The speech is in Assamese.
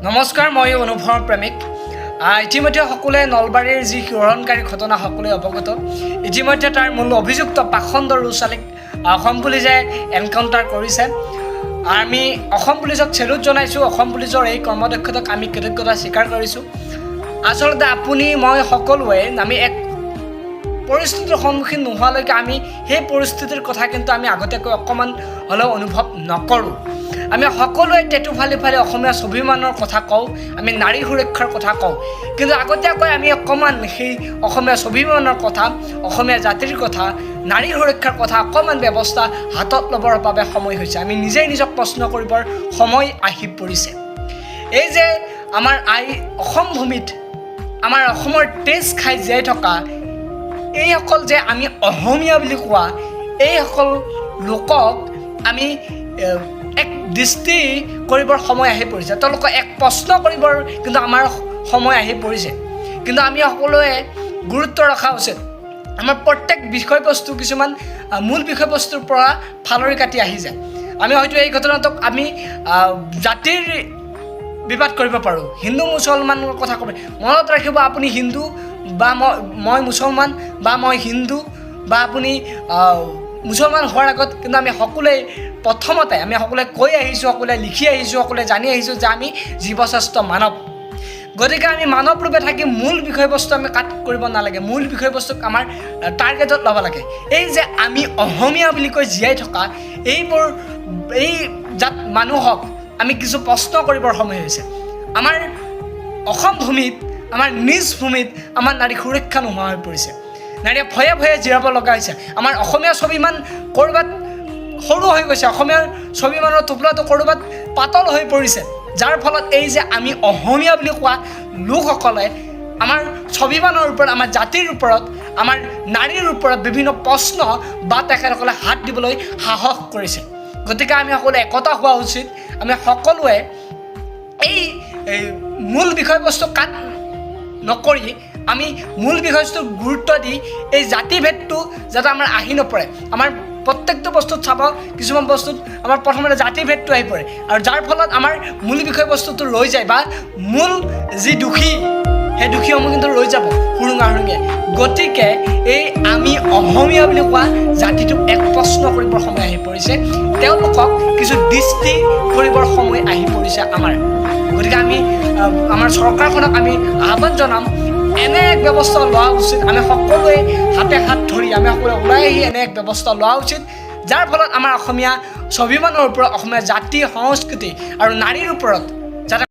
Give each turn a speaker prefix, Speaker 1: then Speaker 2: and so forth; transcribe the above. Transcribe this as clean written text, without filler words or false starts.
Speaker 1: নমস্কাৰ, মই অনুভৱ প্ৰেমিক। ইতিমধ্যে সকলোৱে নলবাৰীৰ যি শিহৰণকাৰী ঘটনা সকলোৱে অৱগত। ইতিমধ্যে তাৰ মূল অভিযুক্ত পাখণ্ডৰ ছোৱালীক অসম পুলিচে এনকাউণ্টাৰ কৰিছে। আমি অসম পুলিচক চেলুট জনাইছোঁ। অসম পুলিচৰ এই কৰ্মদক্ষতাক আমি কৃতজ্ঞতা স্বীকাৰ কৰিছোঁ। আচলতে আপুনি মই সকলোৱে আমি এক পৰিস্থিতিৰ সন্মুখীন নোহোৱালৈকে আমি সেই পৰিস্থিতিৰ কথা কিন্তু আমি আগতীয়াকৈ অকণমান হ'লেও অনুভৱ নকৰোঁ। আমি সকলোৱে টেটু ফালি ফালি অসমীয়া স্বাভিমানৰ কথা কওঁ, আমি নাৰী সুৰক্ষাৰ কথা কওঁ, কিন্তু আগতীয়াকৈ আমি অকণমান সেই অসমীয়া স্বাভিমানৰ কথা, অসমীয়া জাতিৰ কথা, নাৰী সুৰক্ষাৰ কথা অকণমান ব্যৱস্থা হাতত ল'বৰ বাবে সময় হৈছে। আমি নিজেই নিজক প্ৰশ্ন কৰিবৰ সময় আহি পৰিছে। এই যে আমাৰ অসম ভূমিত আমাৰ অসমৰ তেজ খাই জীয়াই থকা এইসকল যে আমি অসমীয়া বুলি কোৱা এইসকল লোকক আমি এক দৃষ্টি কৰিবৰ সময় আহি পৰিছে। তেওঁলোকক এক প্ৰশ্ন কৰিবৰ কিন্তু আমাৰ সময় আহি পৰিছে। কিন্তু আমি সকলোৱে গুৰুত্ব ৰখা উচিত। আমাৰ প্ৰত্যেক বিষয়বস্তু কিছুমান মূল বিষয়বস্তুৰ পৰা ফালৰি কাটি আহি যায়। আমি হয়তো এই ঘটনাটোক আমি জাতিৰ বিবাদ কৰিব পাৰোঁ, হিন্দু মুছলমানৰ কথা ক'ব। মনত ৰাখিব, আপুনি হিন্দু বা মই মুছলমান বা মই হিন্দু বা আপুনি মুছলমান হোৱাৰ আগত কিন্তু আমি সকলোৱে প্ৰথমতে আমি সকলোৱে কৈ আহিছোঁ, সকলোৱে লিখি আহিছোঁ, সকলোৱে জানি আহিছোঁ যে আমি জীৱশ্ৰেষ্ঠ মানৱ। গতিকে আমি মানৱ ৰূপে থাকি মূল বিষয়বস্তু আমি কাট কৰিব নালাগে। মূল বিষয়বস্তুক আমাৰ টাৰ্গেটত ল'ব লাগে। এই যে আমি অসমীয়া বুলি কৈ জীয়াই থকা এই জাত মানুহক আমি কিছু প্ৰশ্ন কৰিবৰ সময় হৈছে। আমাৰ অসম ভূমিত, আমাৰ নিজ ভূমিত আমাৰ নাৰী সুৰক্ষা নোহোৱা হৈ পৰিছে। নাৰীয়ে ভয়ে ভয়ে জিৰাব লগা হৈছে। আমাৰ অসমীয়া স্বাভিমান ক'ৰবাত সৰু হৈ গৈছে। অসমীয়াৰ স্বাভিমানৰ টোপোলাটো ক'ৰবাত পাতল হৈ পৰিছে, যাৰ ফলত এই যে আমি অসমীয়া বুলি কোৱা লোকসকলে আমাৰ স্বাভিমানৰ ওপৰত, আমাৰ জাতিৰ ওপৰত, আমাৰ নাৰীৰ ওপৰত বিভিন্ন প্ৰশ্ন বা তেখেতসকলে হাত দিবলৈ সাহস কৰিছে। গতিকে আমি সকলোৱে একতা হোৱা উচিত। আমি সকলোৱে এই মূল বিষয়বস্তু কাট নকৰি আমি মূল বিষয়বস্তুক গুৰুত্ব দি এই জাতিভেদটো যাতে আমাৰ আহি নপৰে। আমাৰ প্ৰত্যেকটো বস্তুত চাব, কিছুমান বস্তুত আমাৰ প্ৰথমতে জাতিভেদটো আহি পৰে, আৰু যাৰ ফলত আমাৰ মূল বিষয়বস্তুটো ৰৈ যায় বা মূল যি দোষী সেই দোষীসমূহ কিন্তু ৰৈ যাব সুৰুঙা সুৰুঙে। গতিকে এই আমি অসমীয়া বুলি কোৱা জাতিটোক এক প্ৰশ্ন কৰিবৰ সময় আহি পৰিছে। তেওঁলোকক কিছু দৃষ্টি কৰিবৰ সময় আহি পৰিছে আমাৰ। গতিকে আমি আমাৰ চৰকাৰখনক আমি আহ্বান জনাম, এনে এক ব্যৱস্থা লোৱা উচিত। আমি সকলোৱে হাতে হাত ধৰি আমি সকলোৱে ওলাই আহি এনে এক ব্যৱস্থা লোৱা উচিত, যাৰ ফলত আমাৰ অসমীয়া স্বাভিমানৰ ওপৰত, অসমীয়া জাতি সংস্কৃতি আৰু নাৰীৰ ওপৰত